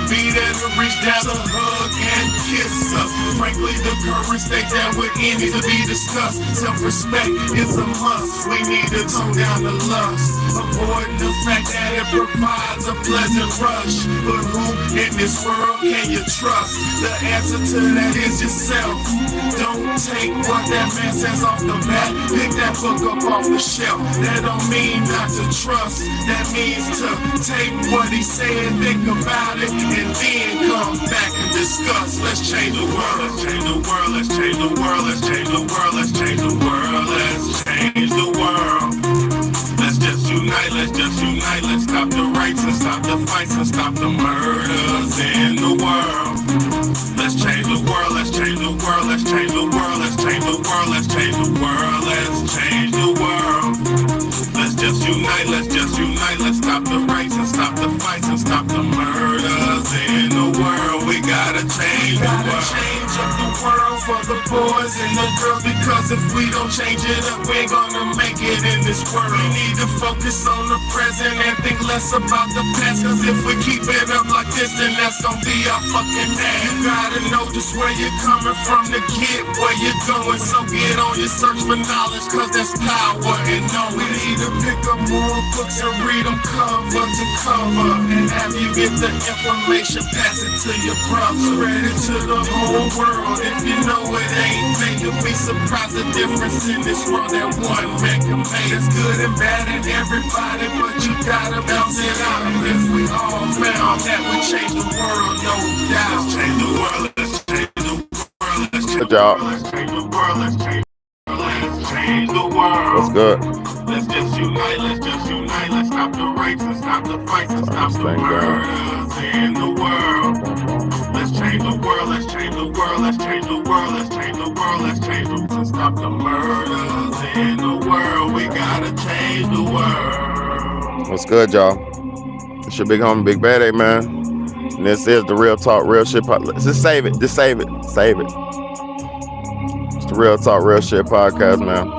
be there to reach down to hug and kiss us. Frankly, the courage stay down with any to be discussed. Self-respect is a must. We need to tone down the lust, avoiding the fact that it provides a pleasant rush. But who in this world can you trust? The answer to that is yourself. Don't take what that man says off the bat. Pick that book up off the shelf. That don't mean not to trust. That means to take what he said, think about it, and then come back and discuss. Let's change the world. Let's change the world. Let's change the world. Let's change the world. Let's change the world. Let's change the world. Let's just unite. Let's just unite. Let's stop the rights and stop the fights and stop the murders in the world. Let's change the world. Let's change the world. Let's change the world. Let's change the world. Let's change the world. Let's change the world. Let's just unite. Let's just unite. Let's stop the rights and stop the fights and stop the murders in the world. We gotta change the world. Change up the world for the boys and the girls, because if we don't change it up, we're gonna make it in this world. We need to focus on the present and think less about the past, cause if we keep it up like this, then that's gonna be our fucking ass. You gotta know just where you're coming from to get where you're going, so get on your search for knowledge, cause that's power and know. We need to pick up more books and read them cover to cover, and have you get the information, pass it to your brother, spread it to the whole world. If you know it ain't fake, you'll be surprised the difference in this world that one man can make. It's good and bad in everybody, but you gotta bounce it out. And if we all found that would change the world, no doubt. Let's change the world, let's change the world, let's change the world, let's change the world, let's change the world, let's change the world. What's good? Let's just unite, let's just unite, let's stop the rapes and stop the fights and stop the murders in the world. Let's change the world, let's change the world, let's change the world, let's change the world, let's change the world, and stop the murders in the world. We gotta change the world. What's good, y'all? It's your big homie, Big Bad A, man. And this is the Real Talk, Real Shit podcast. Just save it, save it. It's the Real Talk, Real Shit podcast, man.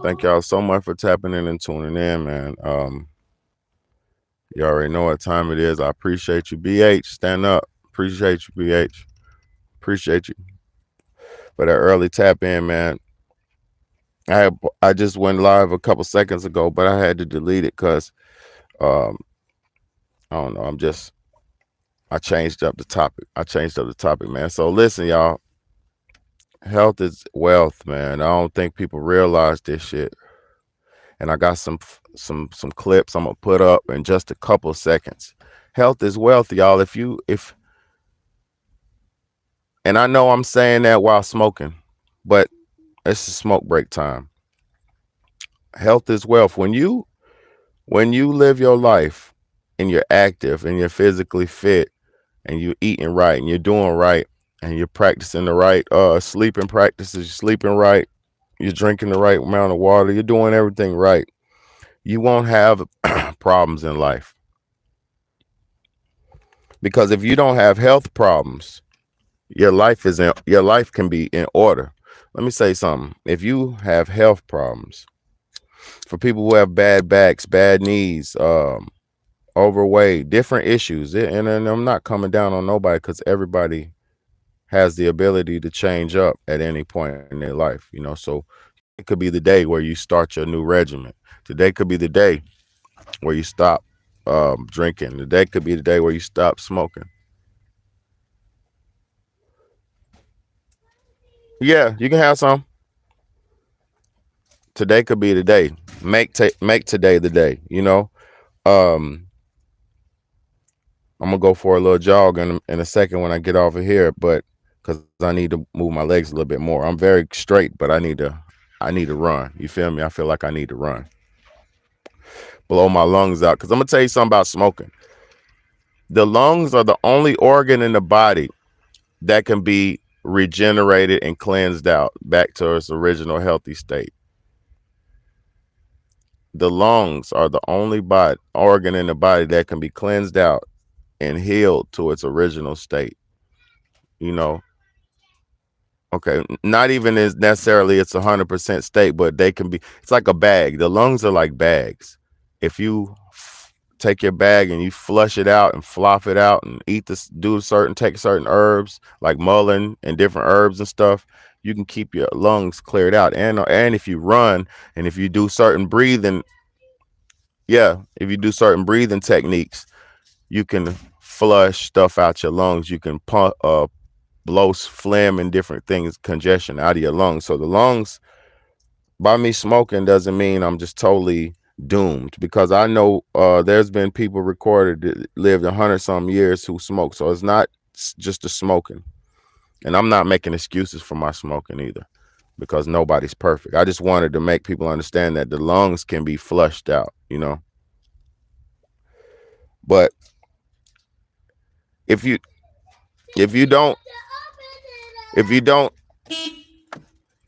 Thank y'all so much for tapping in and tuning in, man. You already know what time it is. I appreciate you. BH, stand up. Appreciate you, BH. Appreciate you for that early tap in, man. I just went live a couple seconds ago, but I had to delete it because I don't know. I changed up the topic. Man. So listen, y'all. Health is wealth, man. I don't think people realize this shit. And I got some clips I'm gonna put up in just a couple of seconds. Health is wealth, y'all. And I know I'm saying that while smoking, but it's a smoke break time. Health is wealth. When you live your life and you're active and you're physically fit and you're eating right and you're doing right and you're practicing the right sleeping practices, you're sleeping right, you're drinking the right amount of water, you're doing everything right, you won't have problems in life. Because if you don't have health problems, your life can be in order. Let me say something. If you have health problems, for people who have bad backs, bad knees, overweight, different issues, and I'm not coming down on nobody, because everybody has the ability to change up at any point in their life, so it could be the day where you start your new regimen. Today could be the day where you stop drinking. Today could be the day where you stop smoking. Yeah, you can have some. Today could be the day. Make today the day, I'm gonna go for a little jog in a second when I get off of here, but because I need to move my legs a little bit more. I'm very straight, but I need to run. You feel me? I feel like I need to run. Blow my lungs out. Because I'm gonna tell you something about smoking. The lungs are the only organ in the body that can be regenerated and cleansed out back to its original healthy state. The lungs are the only organ in the body that can be cleansed out and healed to its original state. Okay, not even as necessarily it's 100% state, but they can be. It's like a bag. The lungs are like bags. If you take your bag and you flush it out and flop it out and eat this, take certain herbs like mullein and different herbs and stuff, you can keep your lungs cleared out. And if you run and if you do certain breathing, if you do certain breathing techniques, you can flush stuff out your lungs. You can blow phlegm and different things, congestion out of your lungs. So the lungs, by me smoking, doesn't mean I'm just totally doomed, because I know there's been people recorded that lived 100-some years who smoke. So it's not just the smoking, and I'm not making excuses for my smoking either, because nobody's perfect. I just wanted to make people understand that the lungs can be flushed out, but if you don't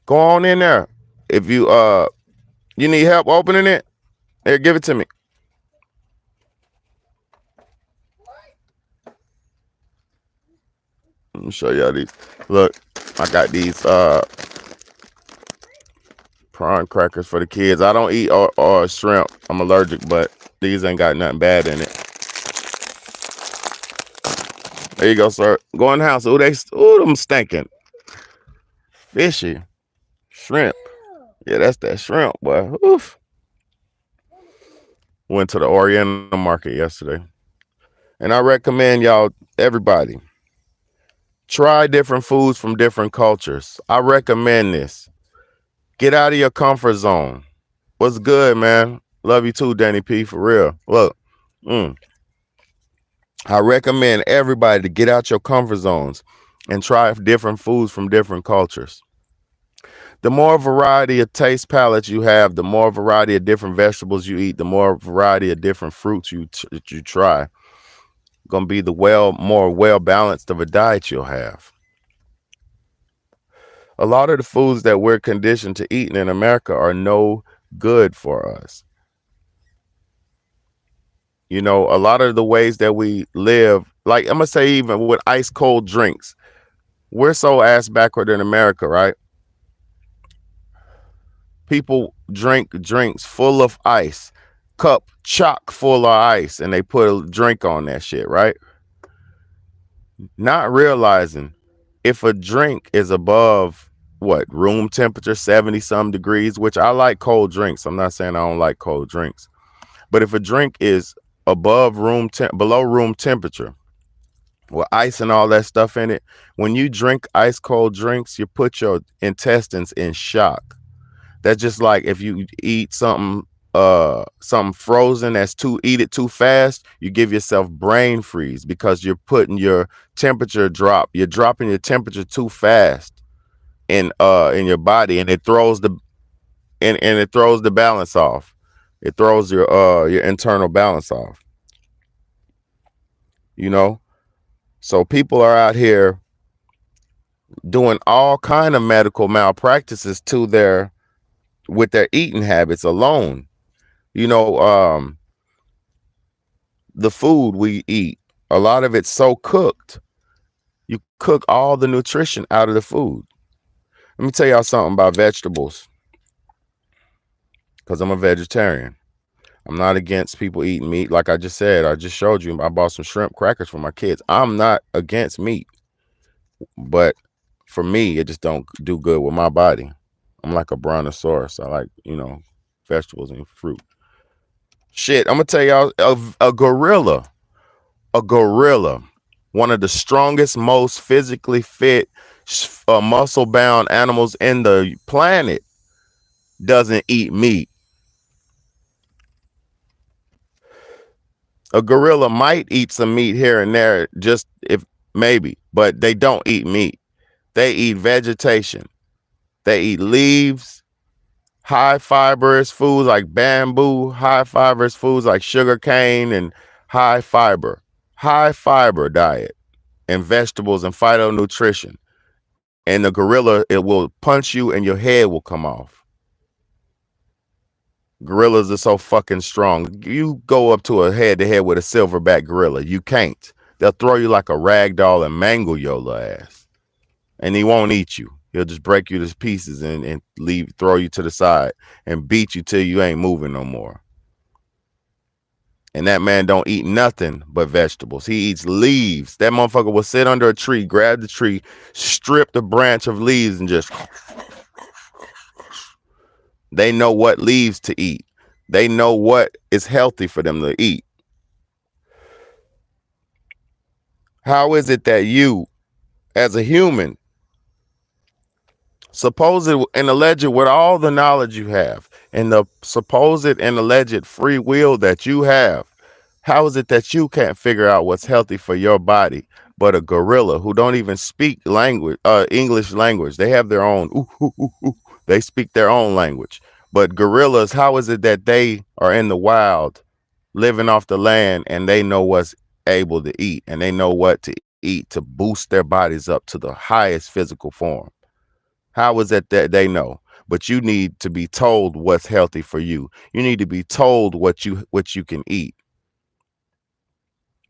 go on in there. If you need help opening it, here, give it to me. Let me show y'all these. Look, I got these prawn crackers for the kids. I don't eat or shrimp. I'm allergic, but these ain't got nothing bad in it. There you go, sir. Go in the house. Them stinking. Fishy. Shrimp. Yeah, that's that shrimp, boy. Oof. Went to the Oriental market yesterday. And I recommend y'all, everybody, try different foods from different cultures. I recommend this. Get out of your comfort zone. What's good, man? Love you too, Danny P, for real. Look. I recommend everybody to get out your comfort zones and try different foods from different cultures. The more variety of taste palettes you have, the more variety of different vegetables you eat, the more variety of different fruits you try, going to be the more well-balanced of a diet you'll have. A lot of the foods that we're conditioned to eat in America are no good for us. A lot of the ways that we live, like I'm going to say even with ice cold drinks, we're so ass backward in America, right? People drink drinks full of ice, cup chock full of ice, and they put a drink on that shit, right? Not realizing if a drink is above room temperature, 70-some degrees, which I like cold drinks. I'm not saying I don't like cold drinks. But if a drink is below room temperature, with ice and all that stuff in it, when you drink ice cold drinks, you put your intestines in shock. That's just like if you eat something frozen eat it too fast, you give yourself brain freeze, because you're putting your temperature you're dropping your temperature too fast in your body, and it throws the balance off. It throws your internal balance off. So people are out here doing all kind of medical malpractices with their eating habits alone. The food we eat, a lot of it's so cooked. You cook all the nutrition out of the food. Let me tell y'all something about vegetables, because I'm a vegetarian. I'm not against people eating meat. Like I just said, I just showed you, I bought some shrimp crackers for my kids. I'm not against meat, but for me, it just don't do good with my body. I'm like a brontosaurus. I like, vegetables and fruit. Shit, I'm gonna tell y'all, a gorilla, one of the strongest, most physically fit, muscle-bound animals in the planet, doesn't eat meat. A gorilla might eat some meat here and there, just if maybe, but they don't eat meat. They eat vegetation. They eat leaves, high fibrous foods like bamboo, high fibrous foods like sugar cane, and high fiber diet, and vegetables and phytonutrition. And the gorilla, it will punch you and your head will come off. Gorillas are so fucking strong. You go up to a head-to-head with a silverback gorilla, you can't. They'll throw you like a rag doll and mangle your little ass. And he won't eat you. He'll just break you to pieces and throw you to the side and beat you till you ain't moving no more. And that man don't eat nothing but vegetables. He eats leaves. That motherfucker will sit under a tree, grab the tree, strip the branch of leaves, and just. They know what leaves to eat. They know what is healthy for them to eat. How is it that you, as a human, supposed and alleged with all the knowledge you have and the supposed and alleged free will that you have, how is it that you can't figure out what's healthy for your body, but a gorilla who don't even speak language, English language? They have their own. They speak their own language. But gorillas, how is it that they are in the wild, living off the land, and they know what's able to eat, and they know what to eat to boost their bodies up to the highest physical form? How is it that they know? But you need to be told what's healthy for you. You need to be told what you can eat.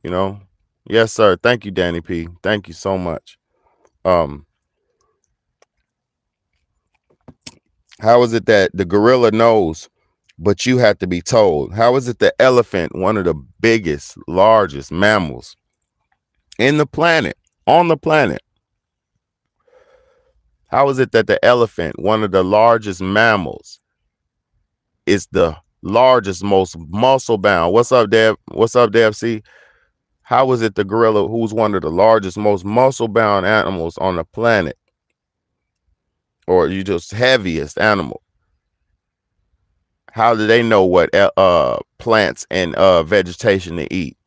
You know? Yes, sir. Thank you, Danny P. Thank you so much. How is it that the gorilla knows, but you have to be told? How is it the elephant, one of the biggest, largest mammals on the planet, how is it that the elephant, one of the largest mammals, is the largest, most muscle bound? What's up, Deb? What's up, Deb C? How is it the gorilla, who's one of the largest, most muscle bound animals on the planet, or you just heaviest animal? How do they know what plants and vegetation to eat?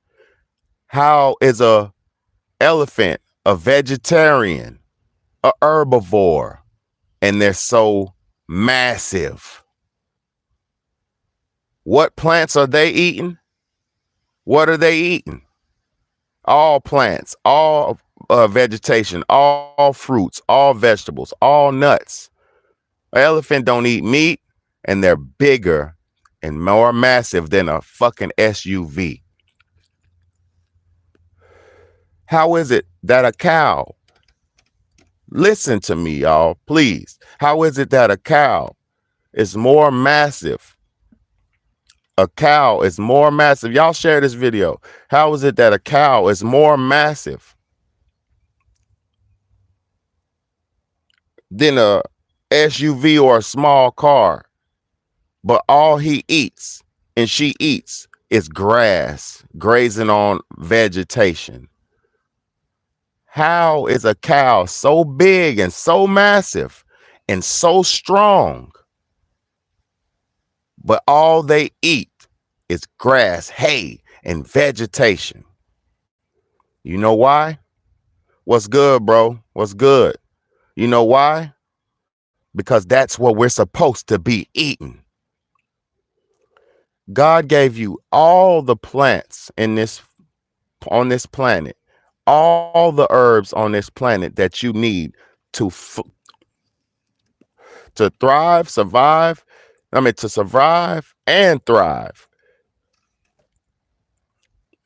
How is a elephant a vegetarian, a herbivore, and they're so massive? What plants are they eating? What are they eating? All plants, all vegetation, all fruits, all vegetables, all nuts. An elephant don't eat meat, and they're bigger and more massive than a fucking SUV. How is it that a cow, listen to me, y'all, please. How is it that a cow is more massive? A cow is more massive. Y'all share this video. How is it that a cow is more massive than a SUV or a small car? But all he eats and she eats is grass, grazing on vegetation. How is a cow so big and so massive and so strong, but all they eat is grass, hay, and vegetation? You know why? What's good, bro? What's good? You know why? Because that's what we're supposed to be eating. God gave you all the plants on this planet, all the herbs on this planet that you need to thrive, survive. To survive and thrive.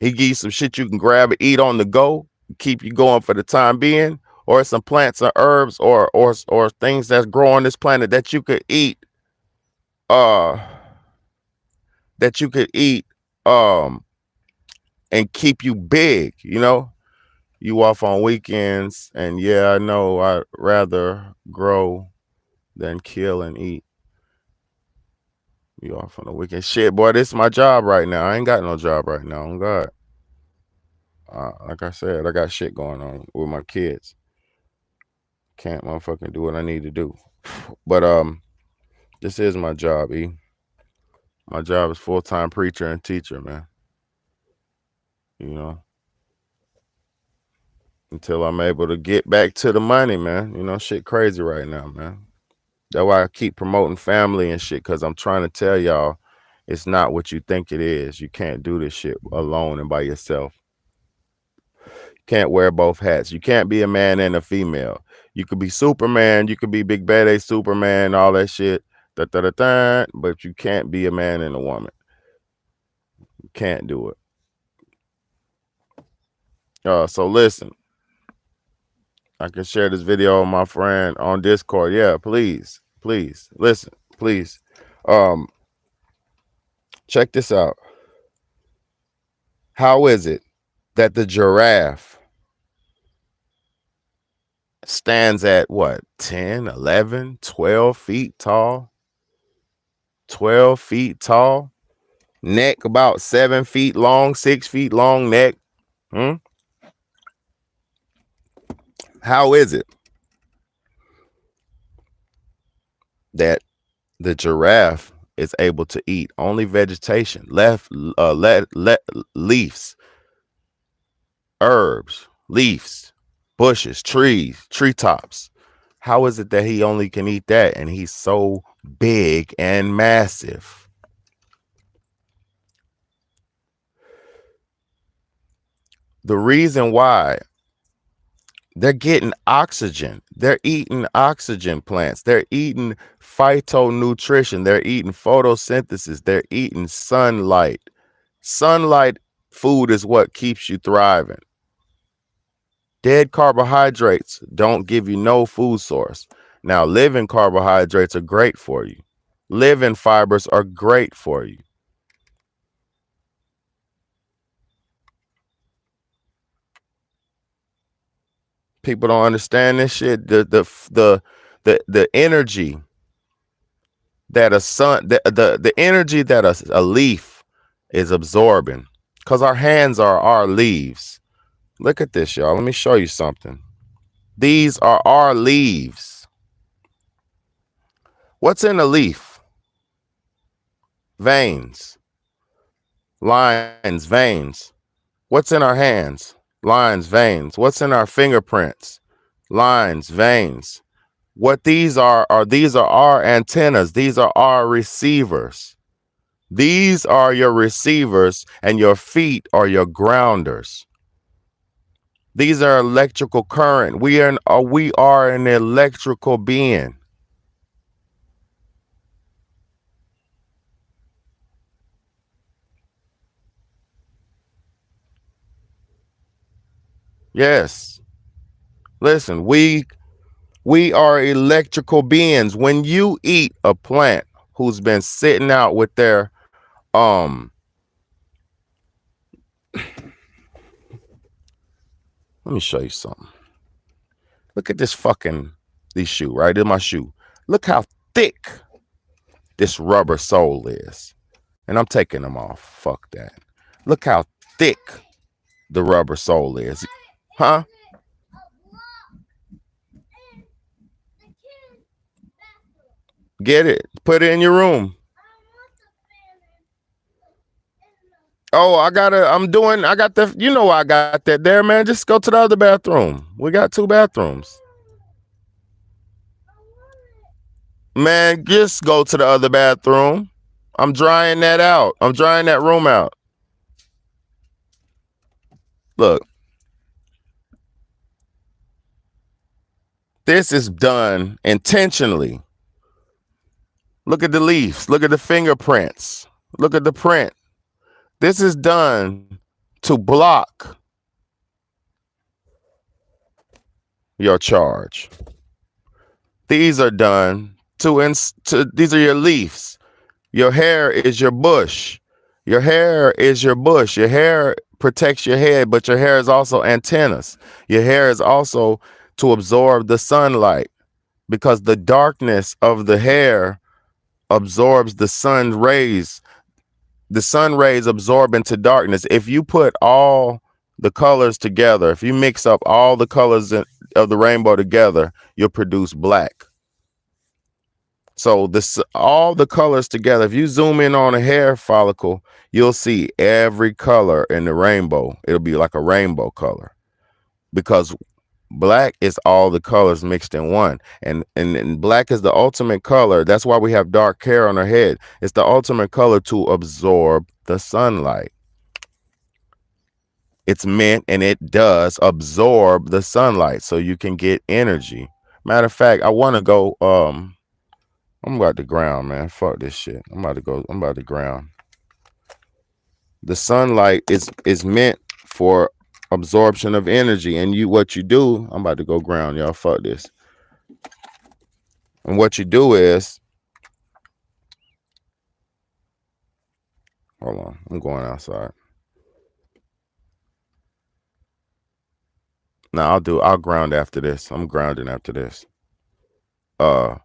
He gives you some shit you can grab and eat on the go, keep you going for the time being, or some plants or herbs or things that grow on this planet that you could eat. And keep you big, you know. You off on weekends, and yeah, I know I'd rather grow than kill and eat. You off on the weekend. Shit, boy, this is my job right now. I ain't got no job right now. Oh God. Like I said, I got shit going on with my kids. Can't motherfucking do what I need to do. But this is my job, E. My job is full-time preacher and teacher, man. You know. Until I'm able to get back to the money, man. You know, shit crazy right now, man. That's why I keep promoting family and shit, because I'm trying to tell y'all it's not what you think it is. You can't do this shit alone and by yourself. You can't wear both hats. You can't be a man and a female. You could be Superman, you could be Big Bad Superman, all that shit, but you can't be a man and a woman. You can't do it. So listen. I can share this video with my friend on Discord. Yeah, please listen, please. Check this out. How is it that the giraffe stands at what, 10, 11, 12 feet tall? 12 feet tall, neck about 7 feet long, 6 feet long neck. Hmm? How is it that the giraffe is able to eat only vegetation, leaves, herbs, leaves, bushes, trees, treetops? How is it that he only can eat that and he's so big and massive? The reason why, they're getting oxygen. They're eating oxygen plants. They're eating phytonutrition. They're eating photosynthesis. They're eating sunlight. Sunlight food is what keeps you thriving. Dead carbohydrates don't give you no food source. Now, living carbohydrates are great for you. Living fibers are great for you. People don't understand this shit. The energy that the energy that a leaf is absorbing, because our hands are our leaves. Look at this, y'all. Let me show you something. These are our leaves. What's in a leaf? Veins, lines, veins. What's in our hands? Lines, veins. What's in our fingerprints? Lines, veins. What these are these are our antennas. These are our receivers. These are your receivers, and your feet are your grounders. These are electrical current. We are an electrical being. Yes. Listen, we are electrical beings. When you eat a plant who's been sitting out with their let me show you something. Look at these shoe, right? In my shoe. Look how thick this rubber sole is. And I'm taking them off. Fuck that. Look how thick the rubber sole is. Huh? Get it. Put it in your room. Oh, I got the, I got that there, man. Just go to the other bathroom. We got 2 bathrooms. Man, just go to the other bathroom. I'm drying that out. I'm drying that room out. Look. This is done intentionally. Look at the leaves. Look at the fingerprints. Look at the print. This is done to block your charge. These are done these are your leaves. Your hair is your bush. Your hair is your bush. Your hair protects your head, but your hair is also antennas. Your hair is also to absorb the sunlight, because the darkness of the hair absorbs the sun rays. The sun rays absorb into darkness. If you put all the colors together, if you mix up all the colors of the rainbow together, you'll produce black. So all the colors together, if you zoom in on a hair follicle, you'll see every color in the rainbow. It'll be like a rainbow color, because black is all the colors mixed in one. And black is the ultimate color. That's why we have dark hair on our head. It's the ultimate color to absorb the sunlight. It's meant, and it does absorb the sunlight so you can get energy. Matter of fact, I want to go, I'm about to ground, man. Fuck this shit. I'm about to ground. The sunlight is meant for absorption of energy, and what you do, I'm about to go ground, y'all. Fuck this. And what you do is, hold on, I'm going outside. No, I'll ground after this. I'm grounding after this. Uh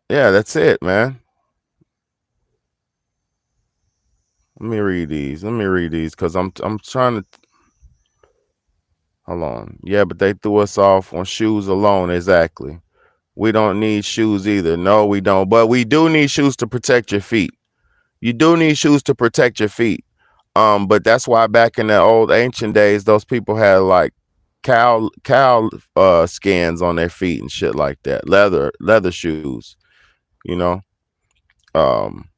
yeah, that's it, man. Let me read these. Cause I'm trying to hold on. Yeah, but they threw us off on shoes alone. Exactly. We don't need shoes either. No, we don't. But we do need shoes to protect your feet. You do need shoes to protect your feet. But that's why back in the old ancient days, those people had like cow skins on their feet and shit like that. Leather shoes, you know. Um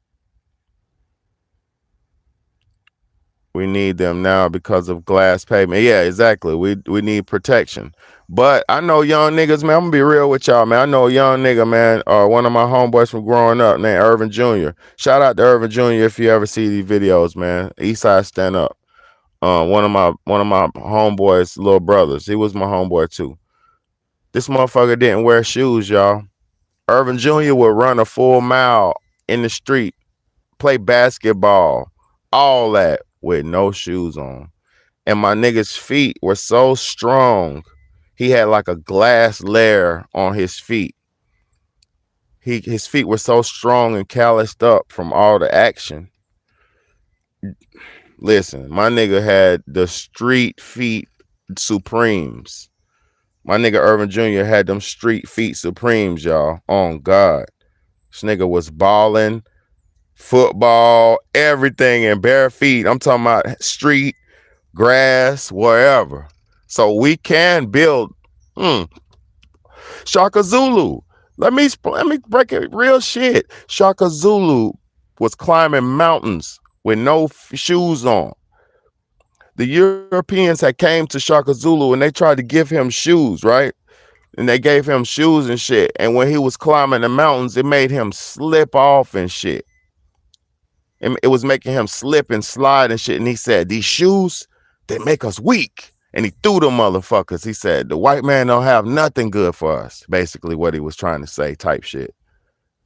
we need them now because of glass pavement. Yeah, exactly. We need protection. But I know young niggas, man. I'm gonna be real with y'all, man. I know a young nigga, man. One of my homeboys from growing up named Irvin Jr. Shout out to Irvin Jr. if you ever see these videos, man. Eastside Stand Up. One of my homeboys' little brothers. He was my homeboy too. This motherfucker didn't wear shoes, y'all. Irvin Jr. would run a full mile in the street, play basketball, all that with no shoes on. And my nigga's feet were so strong. He had like a glass layer on his feet. His feet were so strong and calloused up from all the action. Listen, my nigga had the street feet Supremes. My nigga Irvin Jr. had them street feet Supremes, y'all. On God. This nigga was balling, football, everything in bare feet. I'm talking about street, grass, wherever. So we can build Shaka Zulu. Let me break it real shit. Shaka Zulu was climbing mountains with no shoes on. The Europeans had came to Shaka Zulu and they tried to give him shoes, right? And they gave him shoes and shit. And when he was climbing the mountains, it made him slip off and shit. And it was making him slip and slide and shit. And he said, these shoes, they make us weak. And he threw them motherfuckers. He said, the white man don't have nothing good for us. Basically what he was trying to say type shit.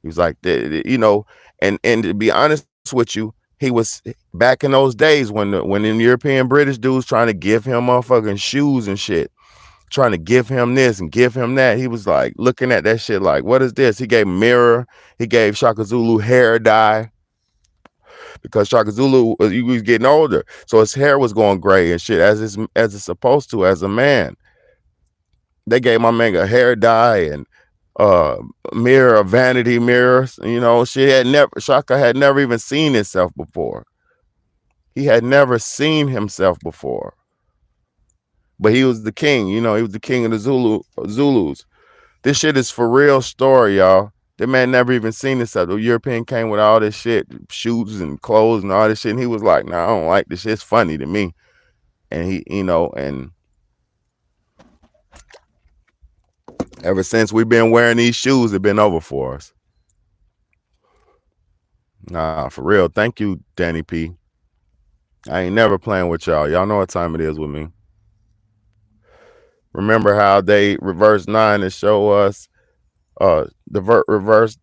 He was like, you know, and to be honest with you, he was back in those days when the European British dudes trying to give him motherfucking shoes and shit, trying to give him this and give him that. He was like looking at that shit like, what is this? He gave Mirror, he gave Shaka Zulu hair dye because Shaka Zulu he was getting older, so his hair was going gray and shit as it's supposed to as a man. They gave my man a hair dye and mirror, vanity mirrors. You know, Shaka had never even seen himself before. He had never seen himself before. But he was the king, you know, he was the king of the Zulus. This shit is for real story, y'all. That man never even seen himself. The European came with all this shit, shoes and clothes and all this shit. And he was like, nah, I don't like this shit. It's funny to me. And he, you know, and ever since we've been wearing these shoes, it's been over for us. Nah, for real. Thank you, Danny P. I ain't never playing with y'all. Y'all know what time it is with me. Remember how they reversed 9 and show us the reverse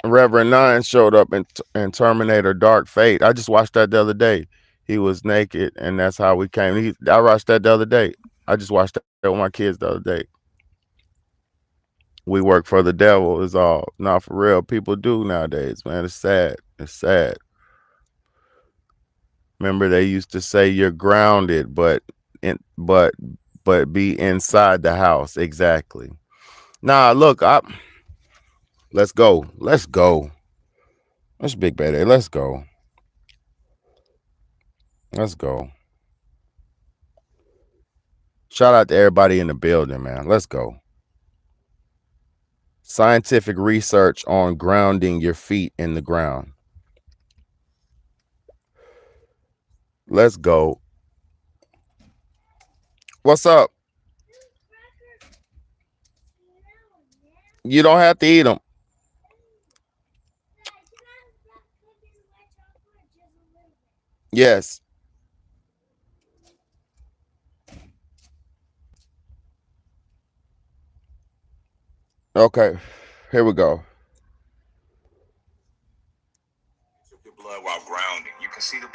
Reverend 9 showed up in Terminator Dark Fate. I just watched that the other day. He was naked and that's how we came. I watched that the other day. I just watched that with my kids the other day. We work for the devil is all. Not for real. People do nowadays, man. It's sad. It's sad. Remember they used to say you're grounded, but be inside the house. Exactly. Nah, look, let's go. Let's go. That's Big Bad. Let's go. Let's go. Shout out to everybody in the building, man. Let's go. Scientific research on grounding your feet in the ground. Let's go. What's up? You don't have to eat them. Yes. Okay. Here we go. Your blood while grounding. You can see the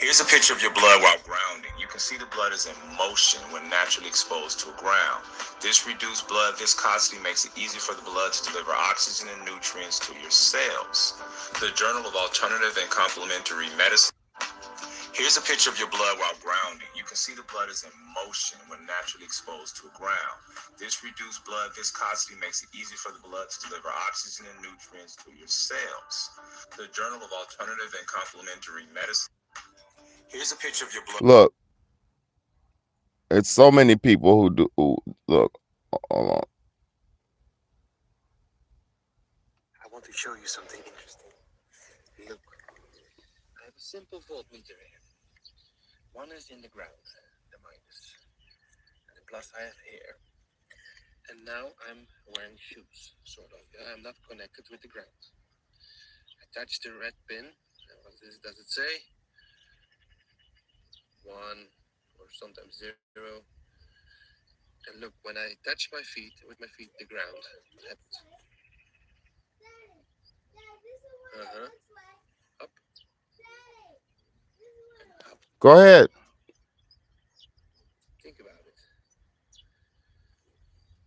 Here's a picture of your blood while grounding. You can see the blood is in motion when naturally exposed to a ground. This reduced blood viscosity makes it easy for the blood to deliver oxygen and nutrients to your cells. The Journal of Alternative and Complementary Medicine. Here's a picture of your blood while grounding. You can see the blood is in motion when naturally exposed to a ground. This reduced blood viscosity makes it easy for the blood to deliver oxygen and nutrients to your cells. The Journal of Alternative and Complementary Medicine. Here's a picture of your blood. Look, it's so many people who do. Look, hold on. I want to show you something interesting. Look, I have a simple voltmeter here. One is in the ground, the minus, and the plus I have here. And now I'm wearing shoes, sort of. I'm not connected with the ground. I touch the red pin. And what does it say? 1 or sometimes 0. And look, when I touch my feet, with my feet, the ground, what happens? Up. And up. Go ahead. Think about it.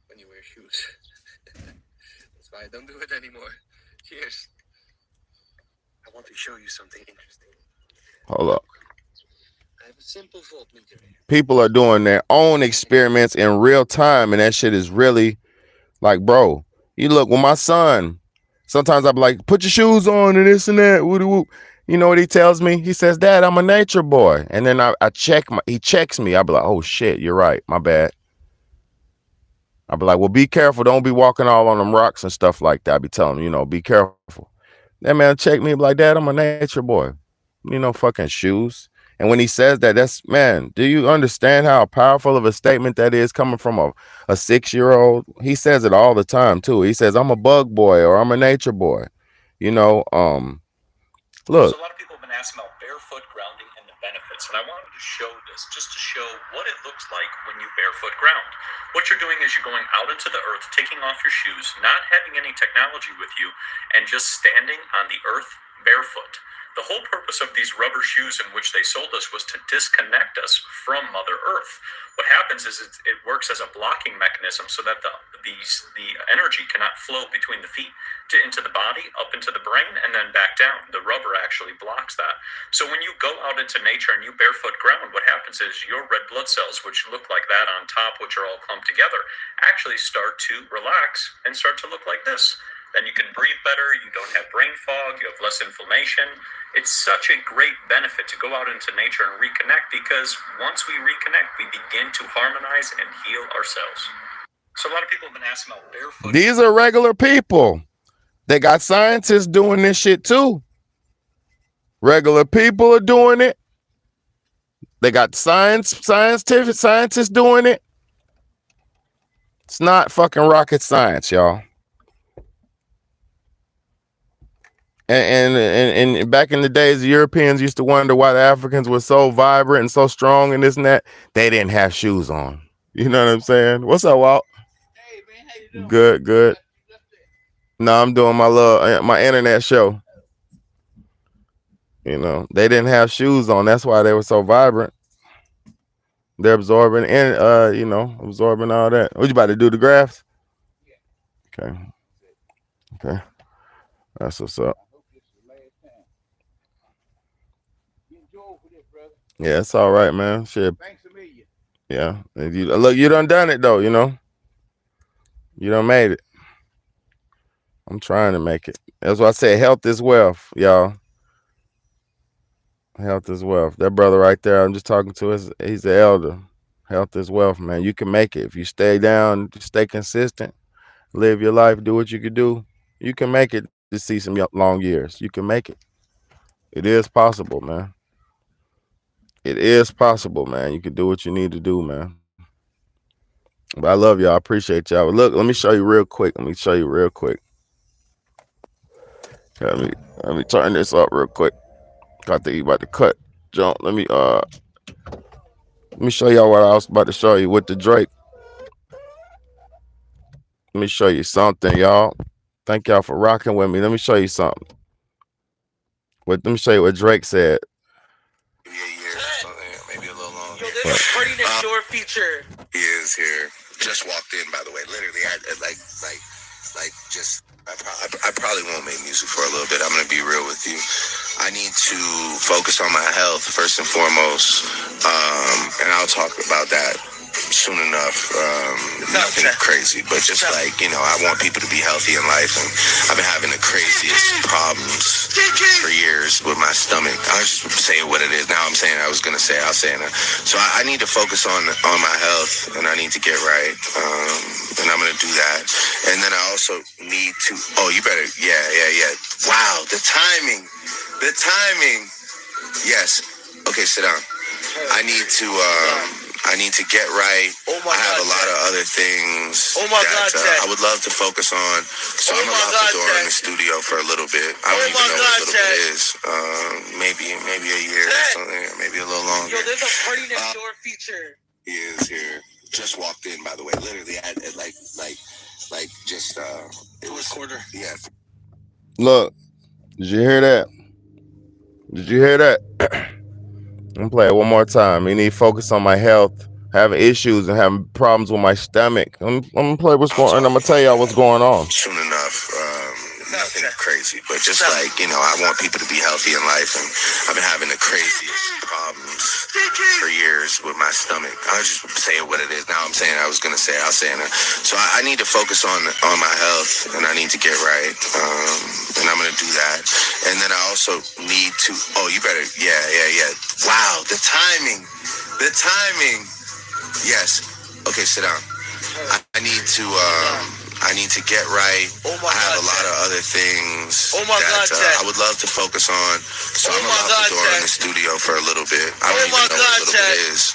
When you wear shoes. That's why I don't do it anymore. Cheers. I want to show you something interesting. Hold up. I have a simple voltmeter here. People are doing their own experiments in real time, and that shit is really like, bro, you look with my son. Sometimes I'm like, put your shoes on and this and that. Woo-de-woo. You know what he tells me? He says, Dad, I'm a nature boy. And then I check he checks me. I'll be like, oh shit, you're right. My bad. I'll be like, well, be careful. Don't be walking all on them rocks and stuff like that. I be telling him, you know, be careful. That man check me, be like, Dad, I'm a nature boy. You know, fucking shoes. And when he says that, that's, man, do you understand how powerful of a statement that is coming from a 6-year-old? He says it all the time too. He says, I'm a bug boy or I'm a nature boy. You know, look. So a lot of people have been asking about barefoot grounding and the benefits, and I wanted to show this just to show what it looks like when you barefoot ground. What you're doing is you're going out into the earth, taking off your shoes, not having any technology with you, and just standing on the earth barefoot. The whole purpose of these rubber shoes in which they sold us was to disconnect us from Mother Earth. What happens is it works as a blocking mechanism so that the energy cannot flow between the feet into the body, up into the brain, and then back down. The rubber actually blocks that. So when you go out into nature and you barefoot ground, what happens is your red blood cells, which look like that on top, which are all clumped together, actually start to relax and start to look like this. Then you can breathe better, you don't have brain fog, you have less inflammation. It's such a great benefit to go out into nature and reconnect, because once we reconnect, we begin to harmonize and heal ourselves. So a lot of people have been asking about barefoot. These are regular people. They got scientists doing this shit too. Regular people are doing it. They got scientists doing it. It's not fucking rocket science, y'all. And back in the days, the Europeans used to wonder why the Africans were so vibrant and so strong and this and that. They didn't have shoes on. You know what I'm saying? What's up, Walt? Hey, man, how you doing? Good, good. No, I'm doing my internet show. You know, they didn't have shoes on. That's why they were so vibrant. They're absorbing absorbing all that. What you about to do, the graphs? Okay. Okay. That's what's up. Yeah, it's all right, man. Shit. Thanks a million. Yeah. You done it though, you know. You done made it. I'm trying to make it. That's why I say health is wealth, y'all. Health is wealth. That brother right there, I'm just talking to, he's the elder. Health is wealth, man. You can make it. If you stay down, stay consistent, live your life, do what you can do, you can make it to see some long years. You can make it. It is possible, man. It is possible, man. You can do what you need to do, man. But I love y'all. I appreciate y'all. Look, let me show you real quick. Let me turn this up real quick. I think you about to cut. Jump. Let me show y'all what I was about to show you with the Drake. Let me show you something, y'all. Thank y'all for rocking with me. Let me show you something. Let me show you what Drake said. Yeah, there's a party next door feature. He is here. Just walked in, by the way. Literally, I probably won't make music for a little bit. I'm gonna be real with you. I need to focus on my health first and foremost, and I'll talk about that soon enough. Nothing crazy, but just like, you know, I want people to be healthy in life, and I've been having the craziest problems for years with my stomach. I'll just say what it is. Now I'm saying I was gonna say, I'll say it. So I need to focus on my health, and I need to get right, and I'm gonna do that. And then I also need to. Oh, you better. Yeah. Wow, the timing. Yes. Okay, sit down. I need to get right. I have a lot of other things that I would love to focus on. So I'm gonna lock the door in the studio for a little bit. I don't even know what a little bit is. Maybe a year or something, maybe a little longer. Yo, there's a party next door feature. He is here. Just walked in, by the way. Literally, I just it was quarter. Yeah. Look, did you hear that? I'm gonna play it one more time. I need to focus on my health, having issues and having problems with my stomach. I'm gonna play what's going on. I'm gonna tell y'all what's going on. Soon enough. Nothing crazy, but just like, you know, I want people to be healthy in life, and I've been having the craziest problems for years with my stomach. I'll just say what it is. Now I'm saying I was gonna say, I'll say it. So I need to focus on my health, and I need to get right, and I'm gonna do that. And then I also need to. Oh, you better. Yeah. Wow, the timing. Yes. Okay, sit down. I need to get right. I have a lot of other things that I would love to focus on. So I'm gonna lock the door in the studio for a little bit. I don't even know what a little bit is.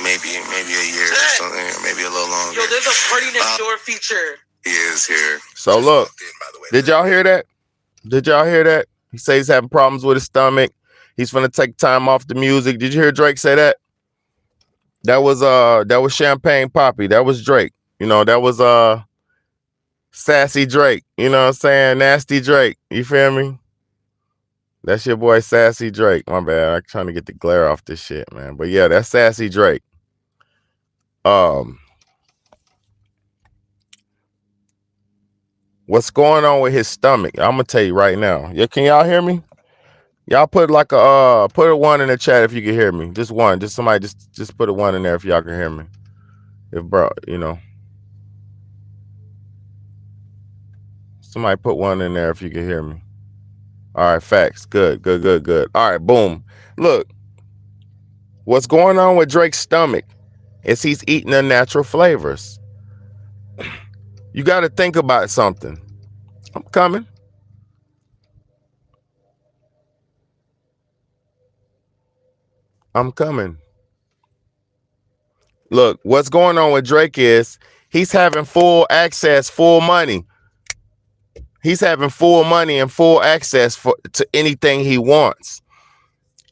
Maybe a year or something, or maybe a little longer. Yo, there's a party next door feature. He is here. So look, did y'all hear that? He says he's having problems with his stomach. He's gonna take time off the music. Did you hear Drake say that? That was Champagne Poppy. That was Drake. You know, that was Sassy Drake. You know what I'm saying? Nasty Drake. You feel me? That's your boy Sassy Drake. My bad. I'm trying to get the glare off this shit, man. But yeah, that's Sassy Drake. What's going on with his stomach? I'm gonna tell you right now. Yeah, can y'all hear me? Y'all put like a put a 1 in the chat if you can hear me. Just one. Just somebody just put a 1 in there if y'all can hear me. If bro, you know. Somebody put 1 in there if you can hear me. All right, facts. Good. All right, boom. Look, what's going on with Drake's stomach is he's eating unnatural flavors. You got to think about something. I'm coming. Look, what's going on with Drake is he's having full access, full money. He's having full money and full access to anything he wants.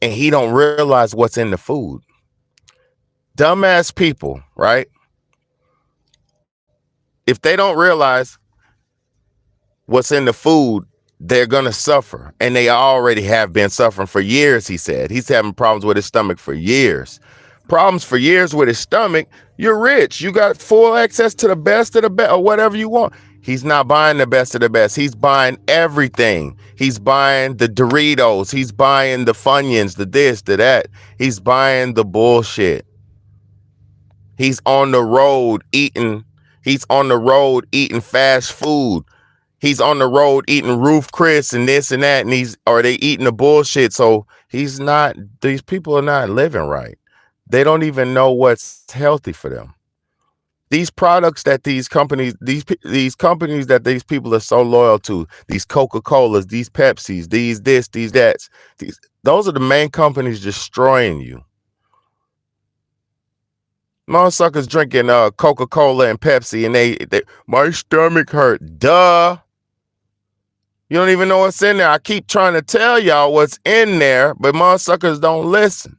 And he don't realize what's in the food. Dumbass people, right? If they don't realize what's in the food, they're going to suffer. And they already have been suffering for years, he said. He's having problems with his stomach for years. Problems for years with his stomach. You're rich. You got full access to the best of the best or whatever you want. He's not buying the best of the best. He's buying everything. He's buying the Doritos. He's buying the Funyuns, the this, the that. He's buying the bullshit. He's on the road eating. He's on the road eating fast food. He's on the road eating Ruth Chris and this and that. And they eating the bullshit. So these people are not living right. They don't even know what's healthy for them. These products that these companies that these people are so loyal to, these Coca-Colas, these Pepsis, these this, these that, those are the main companies destroying you. Motherfuckers drinking Coca-Cola and Pepsi and they my stomach hurt. Duh. You don't even know what's in there. I keep trying to tell y'all what's in there, but motherfuckers don't listen.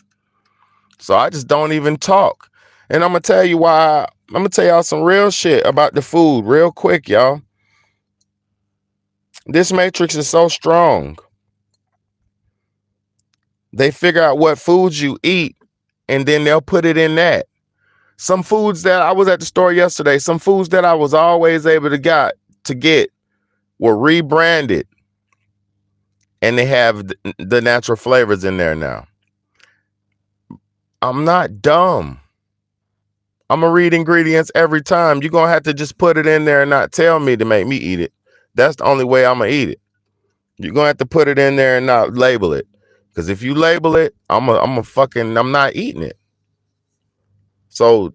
So I just don't even talk. And I'm going to tell you why. I'm going to tell y'all some real shit about the food real quick, y'all. This matrix is so strong. They figure out what foods you eat and then they'll put it in that. Some foods that I was at the store yesterday, some foods that I was always able to get were rebranded, and they have the natural flavors in there now. I'm not dumb. I'm gonna read ingredients every time. You're gonna have to just put it in there and not tell me to make me eat it. That's the only way I'm gonna eat it. You're gonna have to put it in there and not label it. Because if you label it, I'm not eating it. So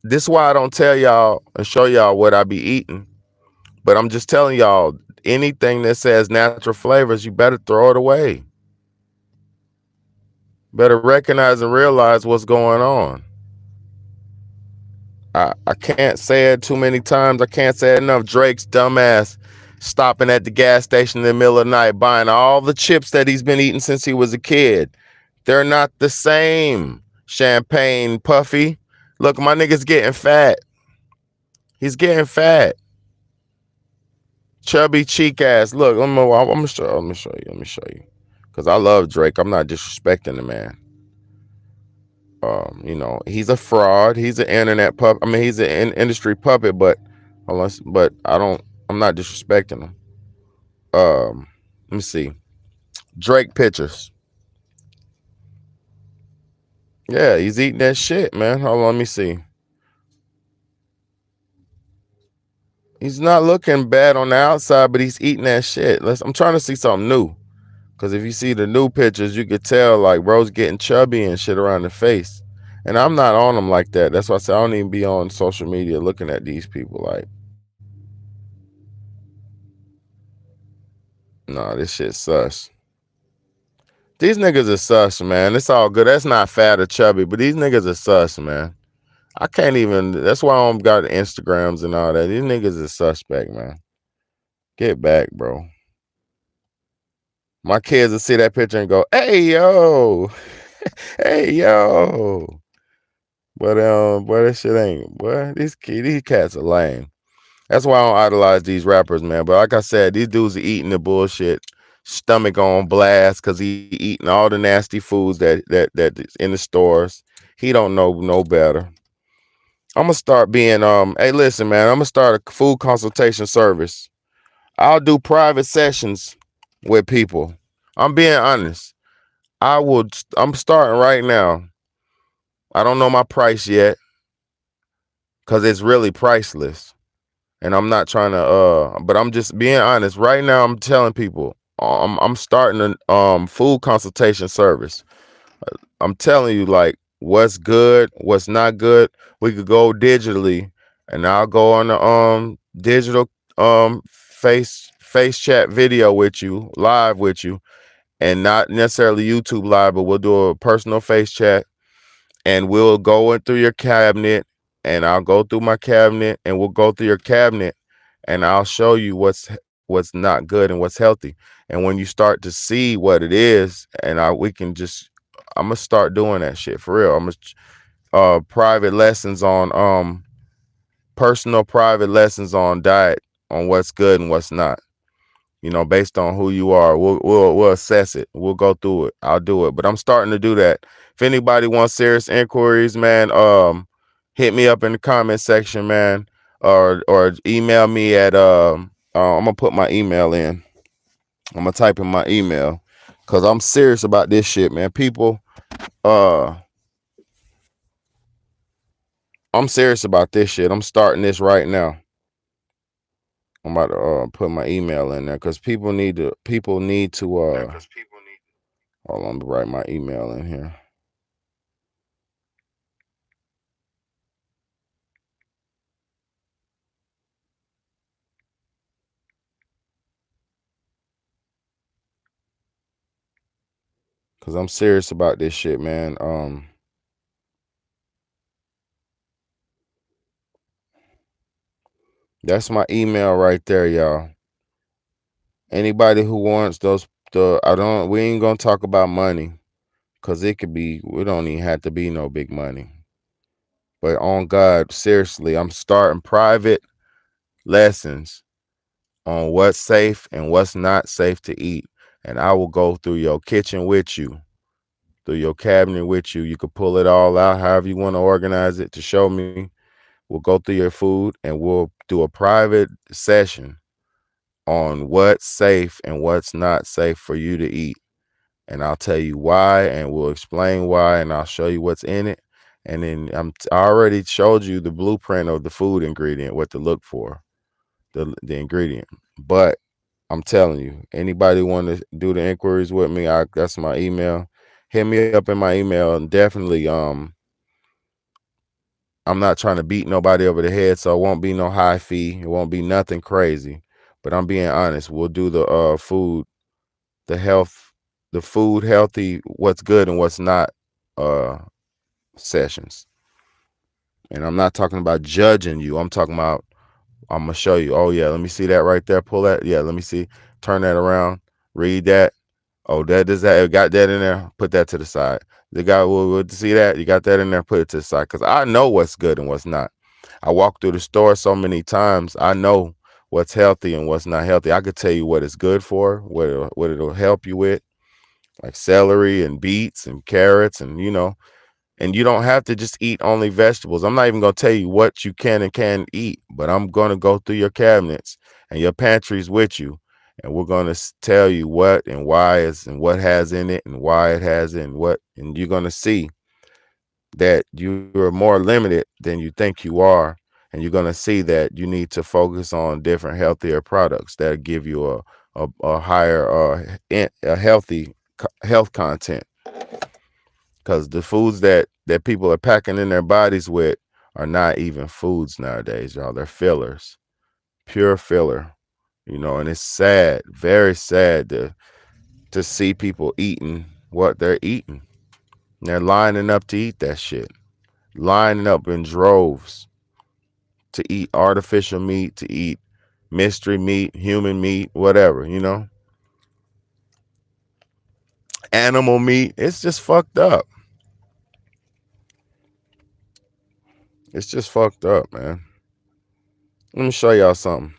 this is why I don't tell y'all and show y'all what I be eating. But I'm just telling y'all, anything that says natural flavors, you better throw it away. Better recognize and realize what's going on. I can't say it too many times. I can't say it enough. Drake's dumbass stopping at the gas station in the middle of the night, buying all the chips that he's been eating since he was a kid. They're not the same. Champagne Puffy. Look, my nigga's getting fat. He's getting fat. Chubby cheek ass. Look, I'm gonna show you. Because I love Drake. I'm not disrespecting the man. You know, he's a fraud. He's an internet puppet. I mean, he's an industry puppet, but I'm not disrespecting him. Let me see. Drake pictures. Yeah, he's eating that shit, man. Hold on, let me see. He's not looking bad on the outside, but he's eating that shit. I'm trying to see something new. Because if you see the new pictures, you could tell, like, bro's getting chubby and shit around the face. And I'm not on them like that. That's why I say I don't even be on social media looking at these people like, nah, this shit sus. These niggas are sus, man. It's all good. That's not fat or chubby, but these niggas are sus, man. I can't even, that's why I don't got Instagrams and all that. These niggas are suspect, man. Get back, bro. My kids will see that picture and go, hey, yo. Hey, yo. But that shit ain't, boy. These cats are lame. That's why I don't idolize these rappers, man. But like I said, these dudes are eating the bullshit, stomach on blast, because he eating all the nasty foods that's in the stores. He don't know no better. I'm gonna start being hey, listen, man. I'm gonna start a food consultation service. I'll do private sessions with people. I'm being honest. I'm starting right now. I don't know my price yet, because it's really priceless. And I'm not trying to but I'm just being honest. Right now I'm telling people I'm starting a food consultation service. I'm telling you, like, what's good, what's not good. We could go digitally, and I'll go on the digital face chat video with you, live with you, and not necessarily YouTube live, but we'll do a personal face chat, and we'll go in through your cabinet, and I'll go through my cabinet, and we'll go through your cabinet, and I'll show you what's not good and what's healthy. And when you start to see what it is, and I'm gonna start doing that shit for real. I'm gonna private lessons on personal private lessons on diet, on what's good and what's not. You know, based on who you are, we'll assess it. We'll go through it. I'll do it. But I'm starting to do that. If anybody wants serious inquiries, man, hit me up in the comment section, man, or email me at I'm gonna put my email in. I'm gonna type in my email, because I'm serious about this shit, man. People, I'm serious about this shit. I'm starting this right now. I'm about to put my email in there, because people need to hold on, to write my email in here. Because I'm serious about this shit, man. That's my email right there, y'all. Anybody who wants we ain't gonna talk about money, because we don't even have to be no big money. But on God, seriously, I'm starting private lessons on what's safe and what's not safe to eat. And I will go through your kitchen with you, through your cabinet with you. You could pull it all out however you want to organize it to show me. We'll go through your food and we'll do a private session on what's safe and what's not safe for you to eat. And I'll tell you why, and we'll explain why, and I'll show you what's in it. And then I already showed you the blueprint of the food ingredient, what to look for, the ingredient. But I'm telling you, anybody want to do the inquiries with me, that's my email. Hit me up in my email, and definitely I'm not trying to beat nobody over the head, so it won't be no high fee. It won't be nothing crazy. But I'm being honest. We'll do the food, the food healthy, what's good and what's not sessions. And I'm not talking about judging you. I'm talking about, I'm going to show you. Oh, yeah, let me see that right there. Pull that. Yeah, let me see. Turn that around. Read that. Oh, that got that in there. Put that to the side. The guy will see that. You got that in there. Put it to the side. Because I know what's good and what's not. I walk through the store so many times. I know what's healthy and what's not healthy. I could tell you what it's good for, what it'll help you with, like celery and beets and carrots and, and you don't have to just eat only vegetables. I'm not even going to tell you what you can and can't eat, but I'm going to go through your cabinets and your pantries with you. And we're going to tell you what and why and what has in it and why it has it and you're going to see that you are more limited than you think you are. And you're going to see that you need to focus on different healthier products that give you a higher, a healthy health content. Because the foods that people are packing in their bodies with are not even foods nowadays, y'all. They're fillers, pure filler, and it's sad, very sad to see people eating what they're eating. And they're lining up to eat that shit, lining up in droves to eat artificial meat, to eat mystery meat, human meat, whatever, animal meat. It's just fucked up. It's just fucked up, man. Let me show y'all something.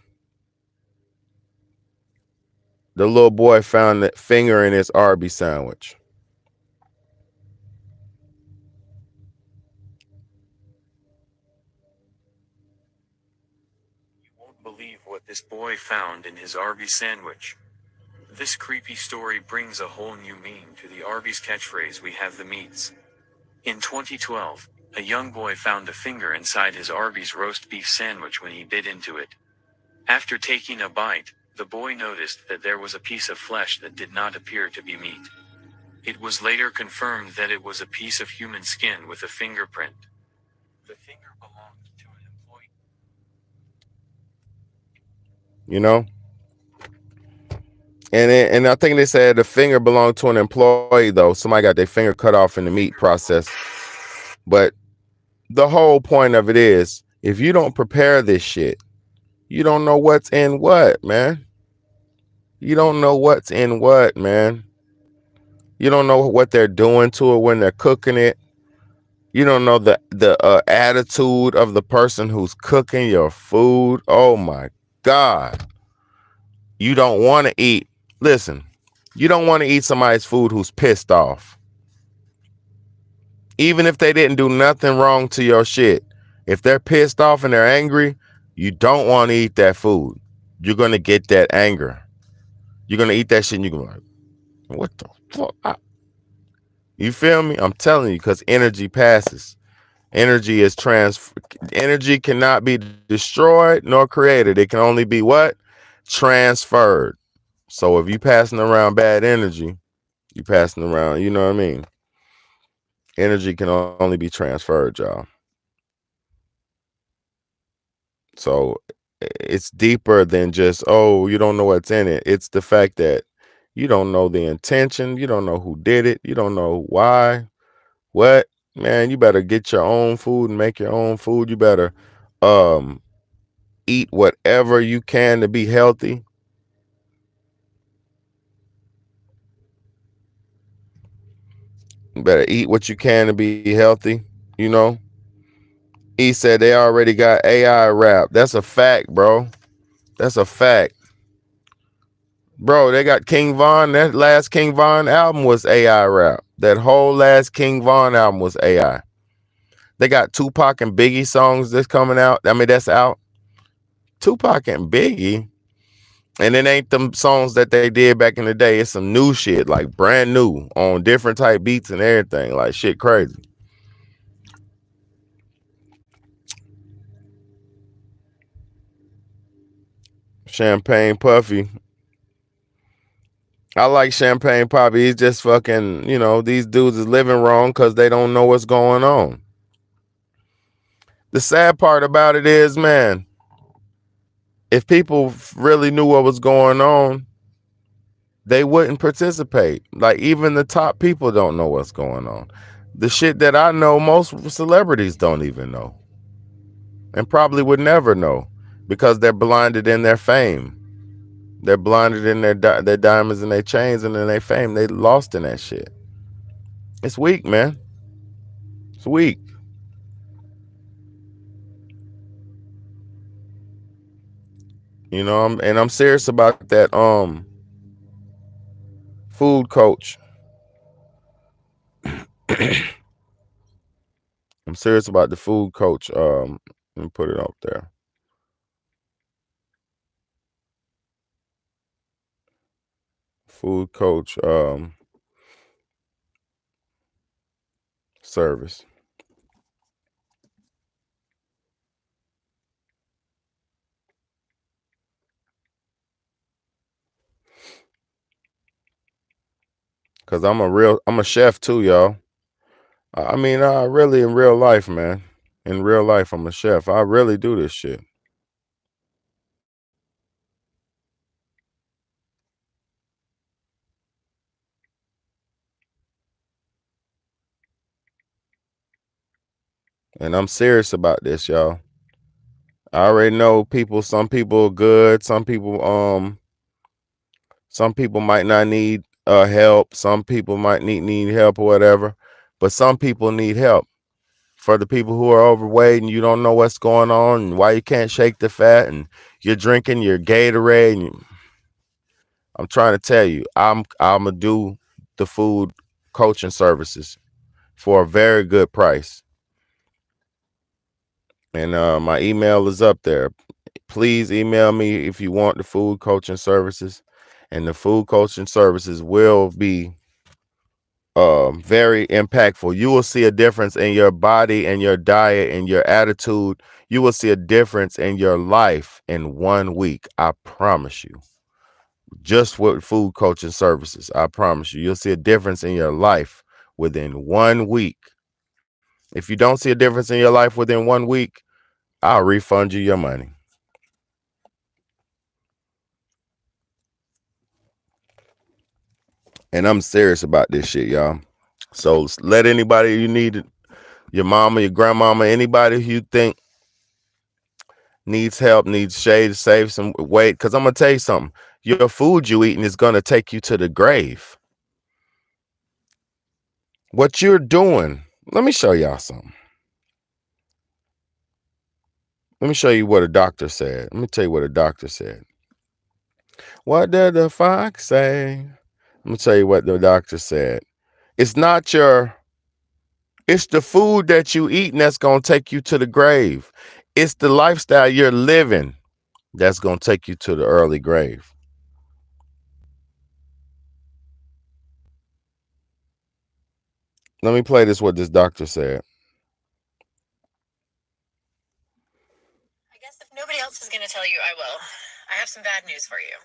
The little boy found that finger in his Arby's sandwich. You won't believe what this boy found in his Arby's sandwich. This creepy story brings a whole new meaning to the Arby's catchphrase, "We have the meats." In 2012, a young boy found a finger inside his Arby's roast beef sandwich when he bit into it. After taking a bite, the boy noticed that there was a piece of flesh that did not appear to be meat. It was later confirmed that it was a piece of human skin with a fingerprint. The finger belonged to an employee. And I think they said the finger belonged to an employee, though. Somebody got their finger cut off in the meat process. But the whole point of it is, if you don't prepare this shit, you don't know what's in what, man. You don't know what's in what, man. You don't know what they're doing to it when they're cooking it. You don't know the attitude of the person who's cooking your food. Oh my God. You don't want to eat. Listen, you don't want to eat somebody's food who's pissed off. Even if they didn't do nothing wrong to your shit. If they're pissed off and they're angry, you don't want to eat that food. You're going to get that anger. You're going to eat that shit and you're going to be like, what the fuck? You feel me? I'm telling you, because energy passes. Energy cannot be destroyed nor created. It can only be what? Transferred. So if you passing around bad energy, you passing around, you know what I mean? Energy can only be transferred, y'all. So it's deeper than just, oh, you don't know what's in it. It's the fact that you don't know the intention. You don't know who did it. You don't know why. What? Man, you better get your own food and make your own food. You better eat whatever you can to be healthy. You better eat what you can to be healthy, He said they already got AI rap. That's a fact, bro. That's a fact. Bro, they got King Von. That last King Von album was AI rap. That whole last King Von album was AI. They got Tupac and Biggie songs that's coming out. I mean, that's out. Tupac and Biggie. And it ain't them songs that they did back in the day. It's some new shit, like brand new on different type beats and everything. Like shit crazy. Champagne Puffy. I like Champagne Poppy. He's just fucking, you know, these dudes is living wrong because they don't know what's going on. The sad part about it is, man, if people really knew what was going on, they wouldn't participate. Like, even the top people don't know what's going on. The shit that I know, most celebrities don't even know. And probably would never know because they're blinded in their fame. They're blinded in their diamonds and their chains and in their fame. They lost in that shit. It's weak, man. It's weak. You know, I'm serious about that food coach. I'm serious about the food coach. Let me put it up there. Food coach service. Cause I'm a chef too, y'all. I mean, really in real life, man. In real life, I'm a chef. I really do this shit. And I'm serious about this, y'all. I already know people, some people are good, some people might not need help, some people might need help or whatever, but some people need help. For the people who are overweight and you don't know what's going on and why you can't shake the fat and you're drinking your Gatorade, and I'm trying to tell you, I'm gonna do the food coaching services for a very good price. And my email is up there. Please email me if you want the food coaching services, and the food coaching services will be very impactful. You will see a difference in your body and your diet and your attitude. You will see a difference in your life in 1 week. I promise you. Just with food coaching services, I promise you, you'll see a difference in your life within 1 week. If you don't see a difference in your life within 1 week, I'll refund you your money. And I'm serious about this shit, y'all. So let anybody you need, your mama, your grandmama, anybody who you think needs help, needs shade to save some weight. Because I'm going to tell you something. Your food you eating is going to take you to the grave. What you're doing, let me show y'all something. Let me show you what a doctor said. Let me tell you what a doctor said. What did the fox say? Let me tell you what the doctor said. It's the food that you eating that's going to take you to the grave. It's the lifestyle you're living that's going to take you to the early grave. Let me play this, what this doctor said. I guess if nobody else is going to tell you, I will. I have some bad news for you.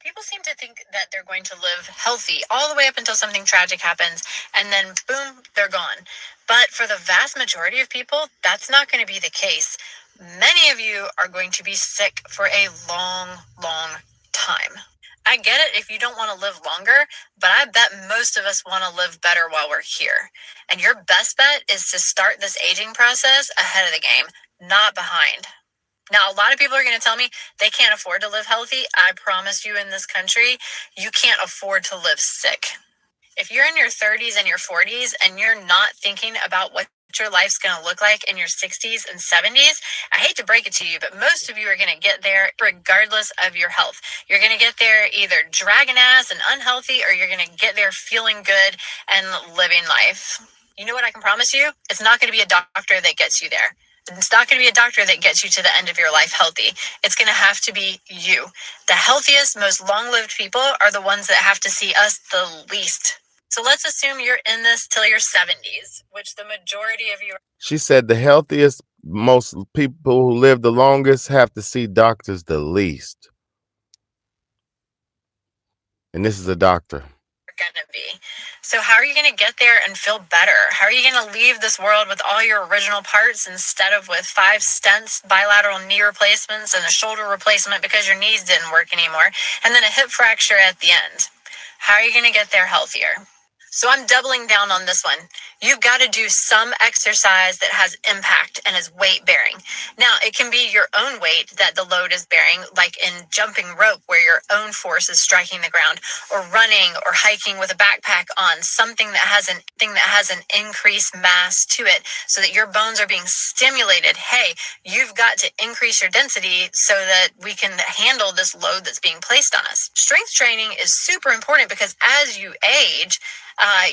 People seem to think that they're going to live healthy all the way up until something tragic happens, and then boom, they're gone. But for the vast majority of people, that's not going to be the case. Many of you are going to be sick for a long, long time. I get it if you don't want to live longer, but I bet most of us want to live better while we're here. And your best bet is to start this aging process ahead of the game, not behind. Now, a lot of people are going to tell me they can't afford to live healthy. I promise you, in this country, you can't afford to live sick. If you're in your 30s and your 40s and you're not thinking about what's your life's going to look like in your 60s and 70s, I hate to break it to you, but most of you are going to get there regardless of your health. You're going to get there either dragging ass and unhealthy, or you're going to get there feeling good and living life. You know what I can promise you? It's not going to be a doctor that gets you there. It's not going to be a doctor that gets you to the end of your life healthy. It's going to have to be you. The healthiest, most long-lived people are the ones that have to see us the least. So let's assume you're in this till your 70s, which the majority of you. She said the healthiest, most people who live the longest have to see doctors the least. And this is a doctor. Gonna be. So how are you going to get there and feel better? How are you going to leave this world with all your original parts instead of with 5 stents, bilateral knee replacements, and a shoulder replacement because your knees didn't work anymore, and then a hip fracture at the end? How are you going to get there healthier? So I'm doubling down on this one. You've got to do some exercise that has impact and is weight bearing. Now, it can be your own weight that the load is bearing, like in jumping rope where your own force is striking the ground, or running or hiking with a backpack on, something that has an increased mass to it so that your bones are being stimulated. Hey, you've got to increase your density so that we can handle this load that's being placed on us. Strength training is super important because as you age,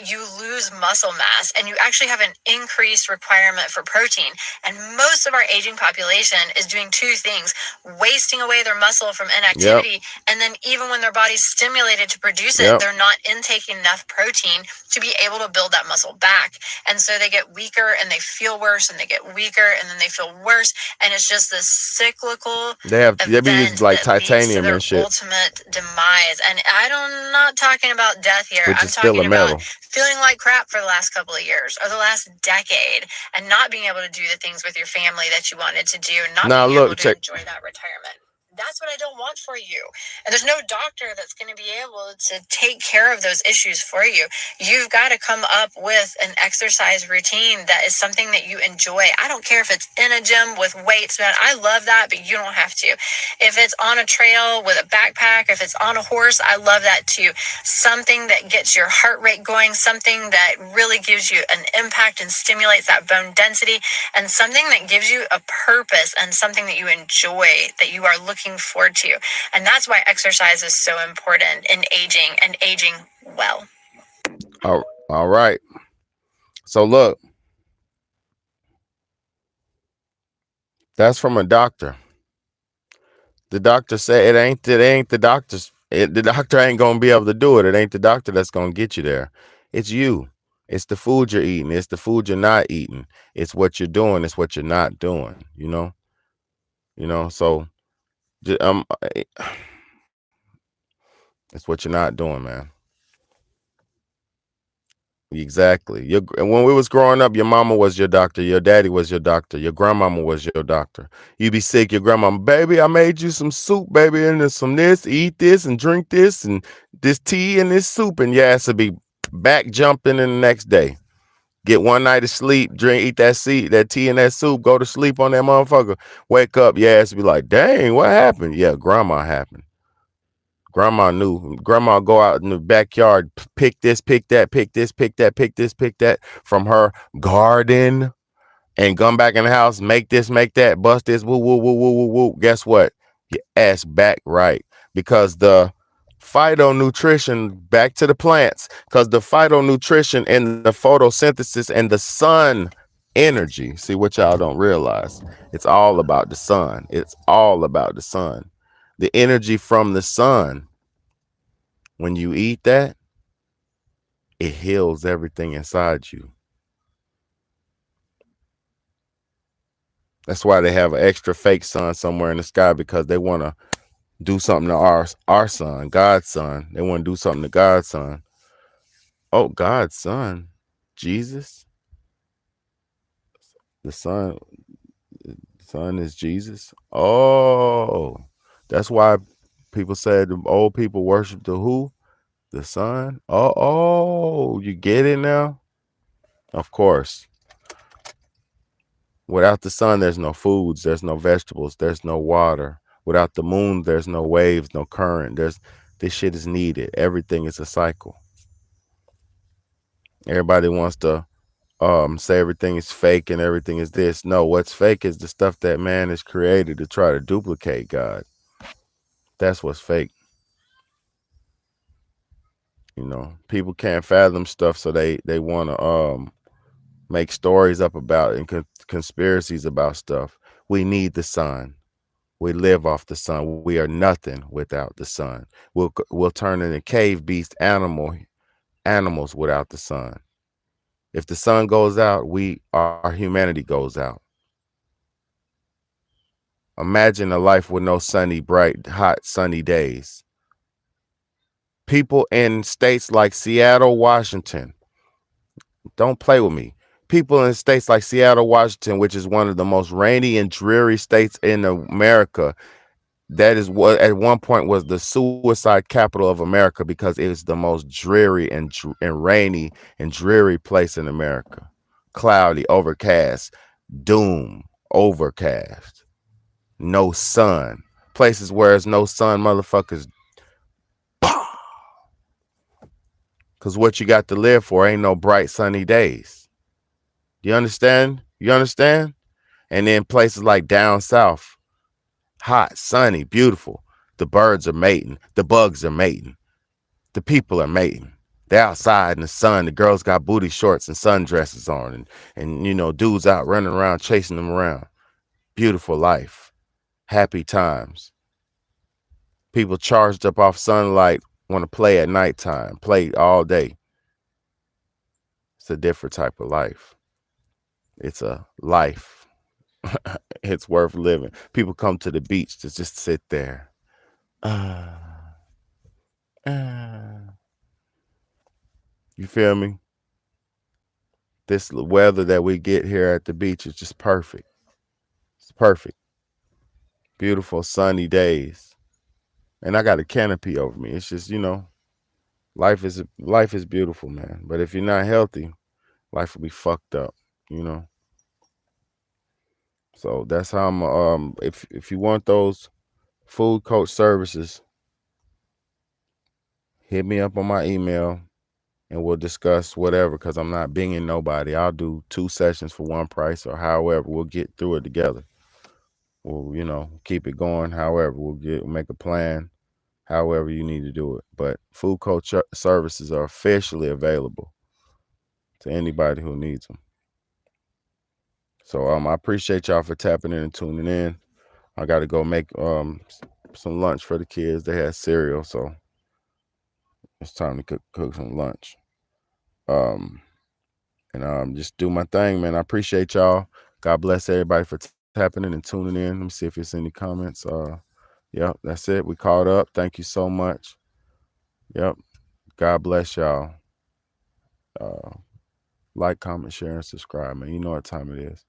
you lose muscle mass and you actually have an increased requirement for protein. And most of our aging population is doing 2 things: wasting away their muscle from inactivity. And then even when their body's stimulated to produce it, they're not intaking enough protein to be able to build that muscle back. And so they get weaker and they feel worse, and they get weaker and then they feel worse. And it's just this cyclical they be using like titanium and shit. Ultimate demise. And I'm not talking about death here. Which I'm is still talking a metal. about feeling like crap for the last couple of years or the last decade and not being able to do the things with your family that you wanted to do and not being able to enjoy that retirement. That's what I don't want for you. And there's no doctor that's going to be able to take care of those issues for you. You've got to come up with an exercise routine that is something that you enjoy. I don't care if it's in a gym with weights, man. I love that, but you don't have to. If it's on a trail with a backpack, if it's on a horse, I love that too. Something that gets your heart rate going, something that really gives you an impact and stimulates that bone density, and something that gives you a purpose and something that you enjoy, that you are looking forward to. And that's why exercise is so important in aging and aging well. All right. So look, that's from a doctor. The doctor said it ain't the doctor's. The doctor ain't gonna be able to do it. It ain't the doctor that's gonna get you there. It's you. It's the food you're eating. It's the food you're not eating. It's what you're doing. It's what you're not doing. You know. So, it's what you're not doing, man. Exactly. When we was growing up, your mama was your doctor, your daddy was your doctor, your grandmama was your doctor. You be sick, your grandmama, baby, I made you some soup, baby, and there's some this, eat this and drink this and this tea and this soup, and your ass would be back jumping in the next day. Get 1 night of sleep, eat that tea and that soup, go to sleep on that motherfucker. Wake up, your ass be like, dang, what happened? Yeah, grandma happened. Grandma knew. Grandma go out in the backyard, pick this, pick that, pick this, pick that, pick this, pick that from her garden, and come back in the house, make this, make that, bust this, woo, woo, woo, woo, woo, woo. Guess what? Your ass back right. Because the phytonutrition, back to the plants, because the phytonutrition and the photosynthesis and the sun energy, see what y'all don't realize, it's all about the sun. It's all about the sun. The energy from the sun, when you eat that, it heals everything inside you. That's why they have an extra fake sun somewhere in the sky, because they want to do something to our sun, God's son. They want to do something to God's son. Oh, God's son, Jesus. The son is Jesus. Oh, that's why people said the old people worship the who? The sun. Oh, you get it now? Of course. Without the sun, there's no foods, there's no vegetables, there's no water. Without the moon, there's no waves, no current. This shit is needed. Everything is a cycle. Everybody wants to say everything is fake and everything is this. No, what's fake is the stuff that man has created to try to duplicate God. That's what's fake. You know, people can't fathom stuff, so they want to make stories up about it and conspiracies about stuff. We need the sun. We live off the sun. We are nothing without the sun. We'll turn into cave beast animals without the sun. If the sun goes out, our humanity goes out. Imagine a life with no sunny, bright, hot, sunny days. People in states like Seattle, Washington, don't play with me. People in states like Seattle, Washington, which is one of the most rainy and dreary states in America, that is what at one point was the suicide capital of America because it is the most dreary and rainy and dreary place in America. Cloudy, overcast, doom, overcast, no sun. Places where there's no sun, motherfuckers. Because what you got to live for ain't no bright sunny days. You understand? You understand? And then places like down south, hot, sunny, beautiful. The birds are mating. The bugs are mating. The people are mating. They're outside in the sun. The girls got booty shorts and sundresses on. And you know, dudes out running around, chasing them around. Beautiful life. Happy times. People charged up off sunlight want to play at nighttime, play all day. It's a different type of life. It's a life. It's worth living. People come to the beach to just sit there. You feel me? This weather that we get here at the beach is just perfect. It's perfect. Beautiful sunny days. And I got a canopy over me. It's just, you know, life is beautiful, man. But if you're not healthy, life will be fucked up, you know. So that's how I'm if you want those food coach services, hit me up on my email and we'll discuss whatever, because I'm not binging nobody. I'll do 2 sessions for one price, or however, we'll get through it together. We'll, you know, keep it going. However, we'll make a plan, however you need to do it. But food coach services are officially available to anybody who needs them. So I appreciate y'all for tapping in and tuning in. I got to go make some lunch for the kids. They had cereal, so it's time to cook some lunch. And just do my thing, man. I appreciate y'all. God bless everybody for tapping in and tuning in. Let me see if there's any comments. Yep, that's it. We caught up. Thank you so much. Yep. God bless y'all. Like, comment, share, and subscribe, man. You know what time it is.